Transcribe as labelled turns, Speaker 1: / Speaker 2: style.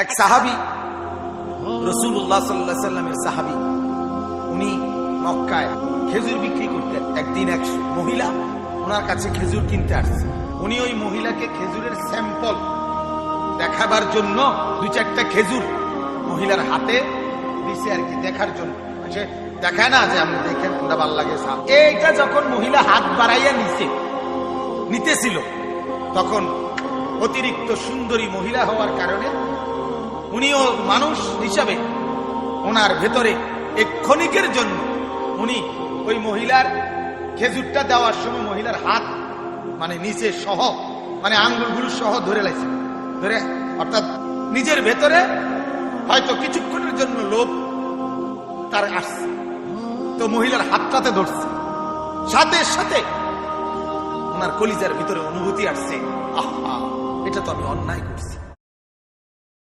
Speaker 1: এক সাহাবী, রাসূলুল্লাহ সাল্লাল্লাহু আলাইহি সাল্লামের সাহাবী, উনি মক্কায় খেজুর বিক্রি করতেন। একদিন এক মহিলা ওনার কাছে খেজুর কিনতে আসছে। উনি ওই মহিলাকে খেজুরের স্যাম্পল দেখাবার জন্য দুই চারটা খেজুর মহিলার হাতে দিছে আর কি, দেখার জন্য। সে দেখায় না যে আপনি দেখেন কোনটা ভালো লাগে। এইটা যখন মহিলা হাত বাড়াইয়া নিতেছিল, তখন অতিরিক্ত সুন্দরী মহিলা হওয়ার কারণে উনিও মানুষ হিসাবে ওনার ভেতরে এক ক্ষণিকের জন্য উনি ওই মহিলার খেজুরটা দেওয়ার সময় মহিলার হাত মানে নিচে সহ, মানে আঙ্গুলগুলো সহ ধরে লাগছে, ধরে অর্থাৎ নিজের ভেতরে হয়তো কিছুক্ষণের জন্য লোভ তার আসছে, তো মহিলার হাতটাতে ধরছে। সাথে সাথে ওনার কলিজার ভিতরে অনুভূতি আসছে, আহা, এটা তো আমি অন্যায় করছি।